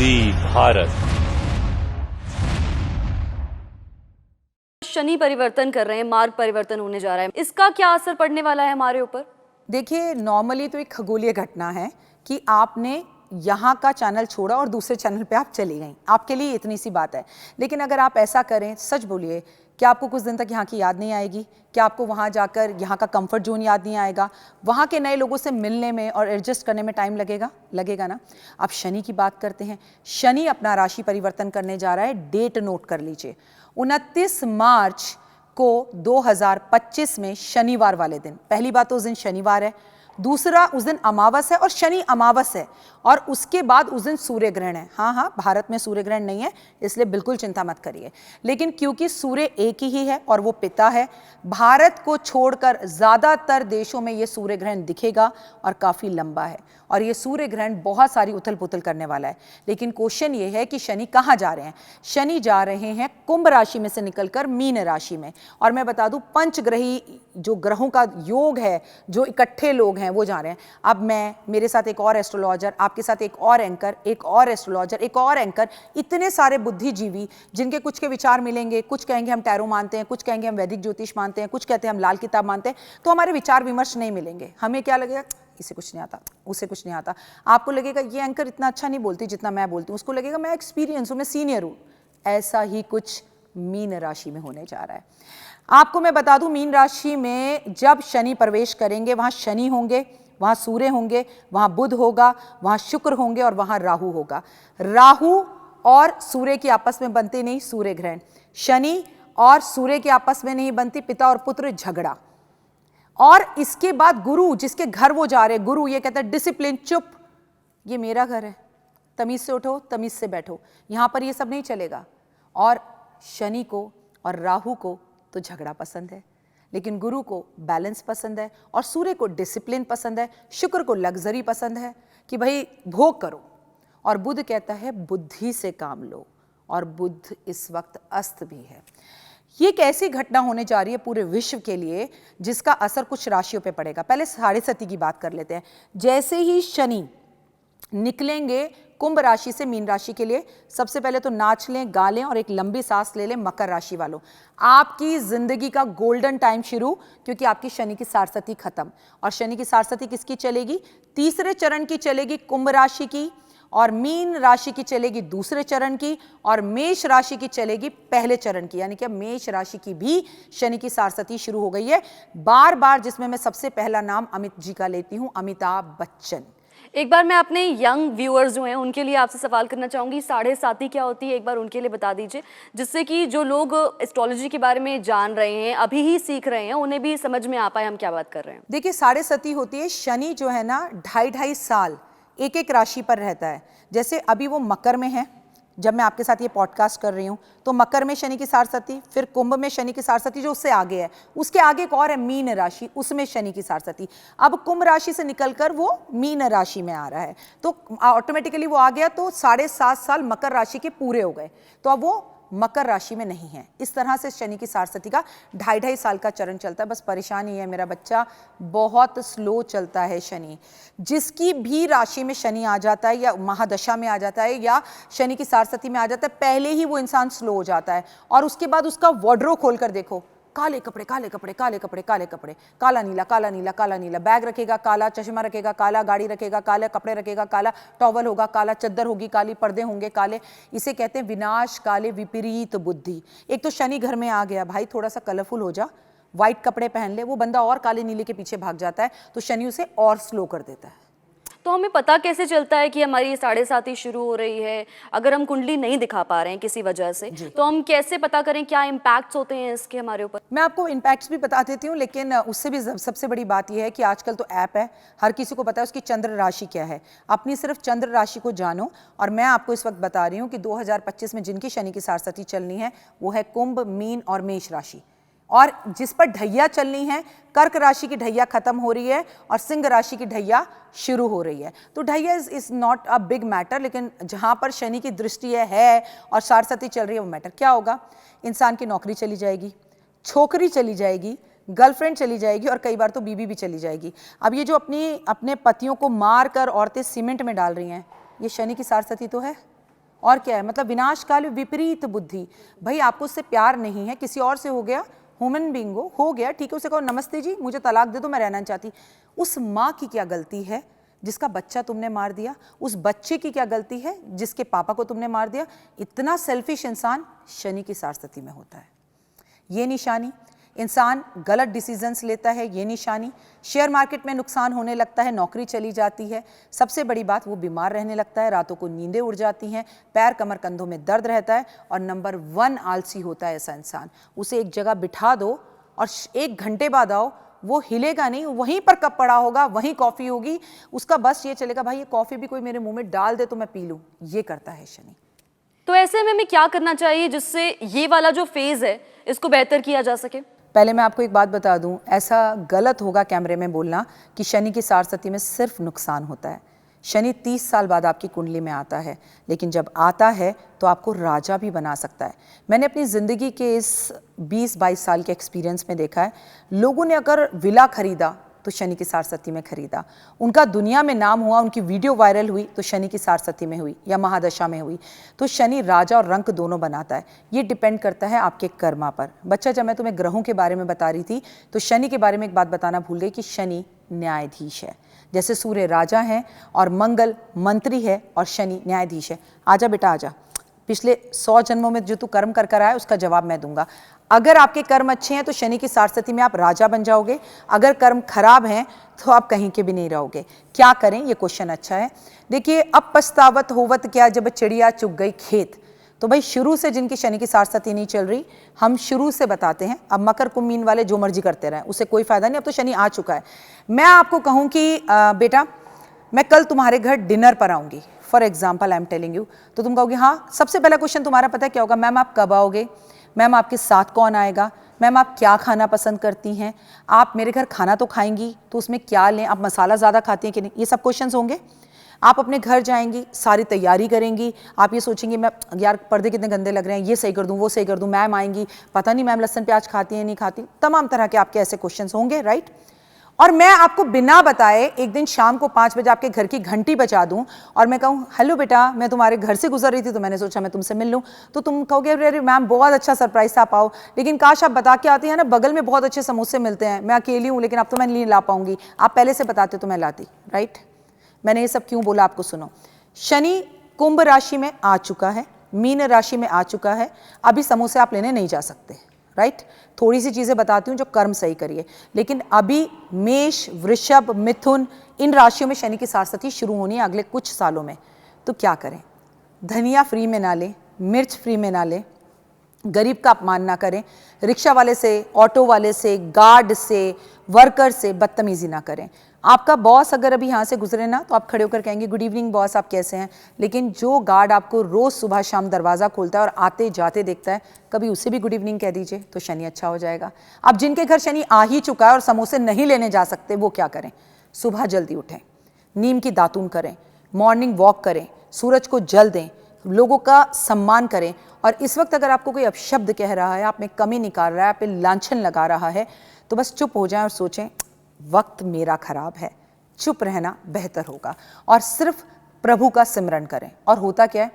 जी भारत। शनि परिवर्तन कर रहे हैं, मार्ग परिवर्तन होने जा रहा है, इसका क्या असर पड़ने वाला है हमारे ऊपर? देखिए, नॉर्मली तो एक खगोलीय घटना है कि आपने यहाँ का चैनल छोड़ा और दूसरे चैनल पे आप चली गई, आपके लिए इतनी सी बात है। लेकिन अगर आप ऐसा करें, सच बोलिए, क्या आपको कुछ दिन तक यहाँ की याद नहीं आएगी? क्या आपको वहाँ जाकर यहाँ का कंफर्ट जोन याद नहीं आएगा? वहाँ के नए लोगों से मिलने में और एडजस्ट करने में टाइम लगेगा ना। अब शनि की बात करते हैं। शनि अपना राशि परिवर्तन करने जा रहा है। डेट नोट कर लीजिए, 29 मार्च को 2025 में शनिवार वाले दिन। पहली बात तो उस दिन शनिवार है, दूसरा उस दिन अमावस है और शनि अमावस है, और उसके बाद उस दिन सूर्य ग्रहण है। हाँ, भारत में सूर्य ग्रहण नहीं है, इसलिए बिल्कुल चिंता मत करिए। लेकिन क्योंकि सूर्य एक ही है और वो पिता है, भारत को छोड़कर ज्यादातर देशों में ये सूर्य ग्रहण दिखेगा और काफी लंबा है, और ये सूर्य ग्रहण बहुत सारी उथल पुथल करने वाला है। लेकिन क्वेश्चन ये है कि शनि कहाँ जा रहे हैं? शनि जा रहे हैं कुंभ राशि में से निकलकर मीन राशि में। और मैं बता दूं, पंचग्रही जो ग्रहों का योग है, जो इकट्ठे लोग हैं, वो जा रहे हैं। अब मैं, मेरे साथ एक और एस्ट्रोलॉजर, आपके साथ एक और एंकर, एक और एस्ट्रोलॉजर, एक और एंकर, इतने सारे बुद्धिजीवी जिनके कुछ के विचार मिलेंगे। कुछ कहेंगे हम टैरो मानते हैं, कुछ कहेंगे हम वैदिक ज्योतिष मानते हैं, कुछ कहते हैं हम लाल किताब मानते हैं। तो हमारे विचार विमर्श नहीं मिलेंगे। हमें क्या लगेगा, इसे कुछ नहीं आता, उसे कुछ नहीं आता। आपको लगेगा ये एंकर इतना अच्छा नहीं बोलती जितना मैं बोलती हूँ, उसको लगेगा मैं एक्सपीरियंस हूँ, मैं सीनियर हूँ। ऐसा ही कुछ मीन राशि में होने जा रहा है। आपको मैं बता दूं, मीन राशि में जब शनि प्रवेश करेंगे, वहां शनि होंगे, वहां सूर्य होंगे, वहां बुध होगा, वहां शुक्र होंगे और वहां राहु होगा। राहु और सूर्य की आपस में बनती नहीं सूर्य ग्रहण, शनि और सूर्य की आपस में नहीं बनती पिता और पुत्र झगड़ा। और इसके बाद गुरु, जिसके घर वो जा रहे, गुरु ये कहता है डिसिप्लिन, चुप, ये मेरा घर है, तमीज से उठो, तमीज से बैठो, यहां पर ये सब नहीं चलेगा। और शनि को और राहु को तो झगड़ा पसंद है, लेकिन गुरु को बैलेंस पसंद है, और सूर्य को डिसिप्लिन पसंद है, शुक्र को लग्जरी पसंद है कि भाई भोग करो, और बुध कहता है बुद्धि से काम लो, और बुध इस वक्त अस्त भी है। ये एक ऐसी घटना होने जा रही है पूरे विश्व के लिए जिसका असर कुछ राशियों पे पड़ेगा। पहले साढ़े सती की बात कर लेते हैं। जैसे ही शनि निकलेंगे कुंभ राशि से मीन राशि के लिए, सबसे पहले तो नाच लें, गा लें और एक लंबी सांस ले लें। मकर राशि वालों, आपकी जिंदगी का गोल्डन टाइम शुरू, क्योंकि आपकी शनि की सारसती खत्म। और शनि की सारसती किसकी चलेगी? तीसरे चरण की चलेगी, कुंभ राशि की, और मीन राशि की चलेगी दूसरे चरण की, और मेष राशि की चलेगी पहले चरण की। यानी कि मेष राशि की भी शनि की सारसती शुरू हो गई है बार बार, जिसमें मैं सबसे पहला नाम अमित जी का लेती हूं, अमिताभ बच्चन। एक बार मैं अपने यंग व्यूअर्स जो हैं उनके लिए आपसे सवाल करना चाहूँगी, साढ़े साती क्या होती है, एक बार उनके लिए बता दीजिए, जिससे कि जो लोग एस्ट्रोलॉजी के बारे में जान रहे हैं, अभी ही सीख रहे हैं, उन्हें भी समझ में आ पाए हम क्या बात कर रहे हैं। देखिए, साढ़े सती होती है, शनि जो है ना 2.5 साल एक एक राशि पर रहता है। जैसे अभी वो मकर में है, जब मैं आपके साथ ये पॉडकास्ट कर रही हूँ, तो मकर में शनि की सारसती, फिर कुंभ में शनि की सारसती जो उससे आगे है, उसके आगे एक और है मीन राशि, उसमें शनि की सारसती। अब कुंभ राशि से निकलकर वो मीन राशि में आ रहा है, तो ऑटोमेटिकली वो आ गया, तो 7.5 साल मकर राशि के पूरे हो गए, तो अब वो मकर राशि में नहीं है। इस तरह से शनि की सारसती का 2.5 साल का चरण चलता है। बस परेशानी है मेरा बच्चा, बहुत स्लो चलता है शनि। जिसकी भी राशि में शनि आ जाता है, या महादशा में आ जाता है, या शनि की सारसती में आ जाता है, पहले ही वो इंसान स्लो हो जाता है। और उसके बाद उसका वार्डरोब खोल कर देखो, काले कपड़े, काले कपड़े, काले कपड़े, काले कपड़े, काला नीला, काला नीला, काला नीला, बैग रखेगा काला, चश्मा रखेगा काला, गाड़ी रखेगा काला, कपड़े रखेगा काला, टॉवल होगा काला, चद्दर होगी काली, पर्दे होंगे काले। इसे कहते हैं विनाश काले विपरीत बुद्धि। एक तो शनि घर में आ गया, भाई थोड़ा सा कलरफुल हो जा, व्हाइट कपड़े पहन ले, वो बंदा और काले नीले के पीछे भाग जाता है, तो शनि उसे और स्लो कर देता है। तो हमें पता कैसे चलता है कि हमारी साढ़े साती शुरू हो रही है? अगर हम कुंडली नहीं दिखा पा रहे हैं किसी वजह से, तो हम कैसे पता करें क्या इम्पैक्ट्स होते हैं इसके हमारे ऊपर? मैं आपको इम्पैक्ट्स भी बता देती हूँ, लेकिन उससे भी सबसे बड़ी बात यह है कि आजकल तो ऐप है, हर किसी को पता है उसकी चंद्र राशि क्या है। अपनी सिर्फ चंद्र राशि को जानो, और मैं आपको इस वक्त बता रही हूँ कि 2025 में जिनकी शनि की सारसती चलनी है वो है कुंभ, मीन और मेष राशि, और जिस पर ढैया चलनी है, कर्क राशि की ढैया खत्म हो रही है और सिंह राशि की ढैया शुरू हो रही है। तो dhaiya is not a big matter, लेकिन जहां पर शनि की दृष्टि है और सारसती चल रही है वो मैटर। क्या होगा? इंसान की नौकरी चली जाएगी, छोकरी चली जाएगी, गर्लफ्रेंड चली जाएगी, और कई बार तो बीबी भी चली जाएगी। अब ये जो अपने पतियों को मार कर औरतें सीमेंट में डाल रही हैं, ये शनि की सारसती तो है। और क्या है, मतलब विनाश काल विपरीत बुद्धि। भाई आपको उससे प्यार नहीं है, किसी और से हो गया, ह्यूमन बीइंग हो गया, ठीक है, उसे कहो नमस्ते जी मुझे तलाक दे दो, मैं रहना चाहती। उस माँ की क्या गलती है जिसका बच्चा तुमने मार दिया? उस बच्चे की क्या गलती है जिसके पापा को तुमने मार दिया? इतना सेल्फिश इंसान शनि की सारस्वती में होता है। ये निशानी, इंसान गलत डिसीजंस लेता है, ये निशानी, शेयर मार्केट में नुकसान होने लगता है, नौकरी चली जाती है, सबसे बड़ी बात वो बीमार रहने लगता है, रातों को नींदें उड़ जाती हैं, पैर कमर कंधों में दर्द रहता है, और नंबर 1 आलसी होता है ऐसा इंसान। उसे एक जगह बिठा दो और 1 घंटे बाद आओ, वो हिलेगा नहीं, वहीं पर कप पड़ा होगा, वहीं कॉफ़ी होगी, उसका बस ये चलेगा भाई ये कॉफ़ी भी कोई मेरे मुंह में डाल दे तो मैं पी लूँ। ये करता है शनि। तो ऐसे में हमें क्या करना चाहिए जिससे ये वाला जो फेज है इसको बेहतर किया जा सके? पहले मैं आपको एक बात बता दूं, ऐसा गलत होगा कैमरे में बोलना कि शनि की सारस्वती में सिर्फ नुकसान होता है। शनि 30 साल बाद आपकी कुंडली में आता है, लेकिन जब आता है तो आपको राजा भी बना सकता है। मैंने अपनी ज़िंदगी के इस 20-22 साल के एक्सपीरियंस में देखा है, लोगों ने अगर विला खरीदा तो शनि की सारस्वती में खरीदा, उनका दुनिया में नाम हुआ, उनकी वीडियो वायरल हुई तो शनि की सारस्वती में हुई या महादशा में हुई। तो शनि राजा और रंक दोनों बनाता है, ये डिपेंड करता है आपके कर्मा पर। बच्चा, जब मैं तुम्हें ग्रहों के बारे में बता रही थी तो शनि के बारे में एक बात बताना भूल गई कि शनि न्यायाधीश है। जैसे सूर्य राजा है और मंगल मंत्री है और शनि न्यायाधीश है। आजा बेटा आजा, पिछले 100 जन्मों में जो तू कर्म कर कर आया है उसका जवाब मैं दूंगा। अगर आपके कर्म अच्छे हैं तो शनि की सारस्वती में आप राजा बन जाओगे, अगर कर्म खराब हैं तो आप कहीं के भी नहीं रहोगे। क्या करें, ये क्वेश्चन अच्छा है। देखिए, अब पछतावत होवत क्या जब चिड़िया चुग गई खेत। तो भाई शुरू से जिनकी शनि की सारस्वती नहीं चल रही, हम शुरू से बताते हैं। अब मकर कुंभ मीन वाले जो मर्जी करते रहें, उससे कोई फायदा नहीं, अब तो शनि आ चुका है। मैं आपको कहूँ कि बेटा मैं कल तुम्हारे घर डिनर पर आऊँगी, for example I am telling you, तो तुम कहोगे हाँ। सबसे पहला क्वेश्चन तुम्हारा पता है क्या होगा? मैम आप कब आओगे, मैम आपके साथ कौन आएगा, मैम आप क्या खाना पसंद करती हैं, आप मेरे घर खाना तो खाएंगी तो उसमें क्या लें, आप मसाला ज़्यादा खाती हैं कि नहीं, ये सब क्वेश्चंस होंगे। आप अपने घर जाएंगी, सारी तैयारी करेंगी, आप ये सोचेंगी मैं यार पर्दे कितने गंदे लग रहे हैं, ये सही कर दूं वो सही कर दूं। मैम आएंगी, पता नहीं मैम लहसुन प्याज खाती हैं नहीं खाती, तमाम तरह के आपके ऐसे क्वेश्चंस होंगे, राइट। और मैं आपको बिना बताए एक दिन शाम को 5 बजे आपके घर की घंटी बजा दूं और मैं कहूं हेलो बेटा मैं तुम्हारे घर से गुजर रही थी तो मैंने सोचा मैं तुमसे मिल लूं, तो तुम कहोगे अरे मैम बहुत अच्छा सरप्राइज था, आप आओ, लेकिन काश आप बता के आती है ना, बगल में बहुत अच्छे समोसे मिलते हैं, मैं अकेली हूं लेकिन अब तो मैं नहीं ला पाऊंगी, आप पहले से बताते तो मैं लाती, राइट। मैंने ये सब क्यों बोला आपको सुनो। शनि कुंभ राशि में आ चुका है, मीन राशि में आ चुका है, अभी समोसे आप लेने नहीं जा सकते, राइट। थोड़ी सी चीज़ें बताती हूँ जो कर्म सही करिए, लेकिन अभी मेष वृषभ मिथुन इन राशियों में शनि की सारस्वती शुरू होनी है अगले कुछ सालों में। तो क्या करें? धनिया फ्री में ना लें, मिर्च फ्री में ना लें, गरीब का अपमान ना करें, रिक्शा वाले से, ऑटो वाले से, गार्ड से, वर्कर से बदतमीजी ना करें। आपका बॉस अगर अभी यहाँ से गुजरे ना तो आप खड़े होकर कहेंगे गुड इवनिंग बॉस आप कैसे हैं, लेकिन जो गार्ड आपको रोज़ सुबह शाम दरवाज़ा खोलता है और आते जाते देखता है, कभी उसे भी गुड इवनिंग कह दीजिए तो शनि अच्छा हो जाएगा। अब जिनके घर शनि आ ही चुका है और समोसे नहीं लेने जा सकते वो क्या करें? सुबह जल्दी उठें, नीम की दातून करें, मॉर्निंग वॉक करें, सूरज को जल दें, लोगों का सम्मान करें। और इस वक्त अगर आपको कोई अपशब्द कह रहा है, आप में कमी निकाल रहा है, आप पे लांछन लगा रहा है, तो बस चुप हो जाएं और सोचें वक्त मेरा खराब है, चुप रहना बेहतर होगा और सिर्फ प्रभु का सिमरन करें। और होता क्या है,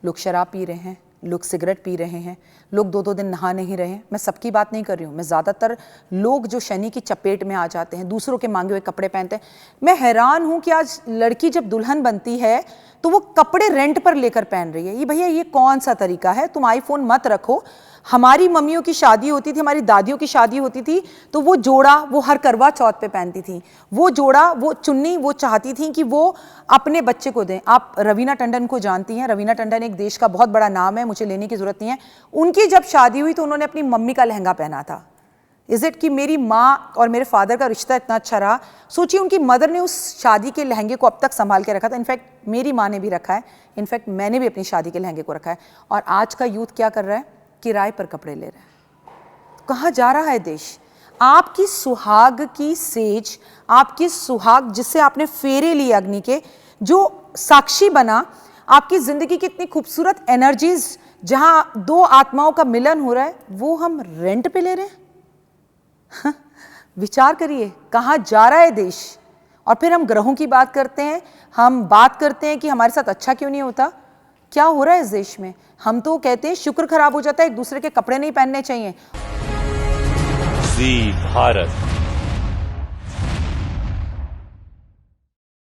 लोग शराब पी रहे हैं, लोग सिगरेट पी रहे हैं, लोग 2-2 दिन नहा नहीं रहे हैं। मैं सबकी बात नहीं कर रही हूँ, मैं ज़्यादातर लोग जो शनि की चपेट में आ जाते हैं, दूसरों के मांगे हुए कपड़े पहनते हैं। मैं हैरान हूँ कि आज लड़की जब दुल्हन बनती है तो वो कपड़े रेंट पर लेकर पहन रही है। ये भैया ये कौन सा तरीका है? तुम आईफोन मत रखो। हमारी मम्मियों की शादी होती थी, हमारी दादियों की शादी होती थी तो वो जोड़ा वो हर करवा चौथ पे पहनती थी, वो जोड़ा वो चुन्नी वो चाहती थी कि वो अपने बच्चे को दें। आप रवीना टंडन को जानती हैं, रवीना टंडन एक देश का बहुत बड़ा नाम है, मुझे लेने की जरूरत नहीं है। उनकी जब शादी हुई तो उन्होंने अपनी मम्मी का लहंगा पहना था। इज़ इट कि मेरी माँ और मेरे फादर का रिश्ता इतना अच्छा रहा, सोचिए उनकी मदर ने उस शादी के लहंगे को अब तक संभाल के रखा था। इनफैक्ट मेरी माँ ने भी रखा है, इनफैक्ट मैंने भी अपनी शादी के लहंगे को रखा है। और आज का यूथ क्या कर रहा है? किराए पर कपड़े ले रहा है। कहाँ जा रहा है देश? आपकी सुहाग की सेज, आपकी सुहाग जिससे आपने फेरे लिए अग्नि के, जो साक्षी बना, आपकी जिंदगी की इतनी खूबसूरत एनर्जीज जहां 2 आत्माओं का मिलन हो रहा है, वो हम रेंट पे ले रहे हैं। विचार करिए कहाँ जा रहा है देश। और फिर हम ग्रहों की बात करते हैं, हम बात करते हैं कि हमारे साथ अच्छा क्यों नहीं होता। क्या हो रहा है इस देश में? हम तो कहते हैं शुक्र खराब हो जाता है, एक दूसरे के कपड़े नहीं पहनने चाहिए। जी भारत।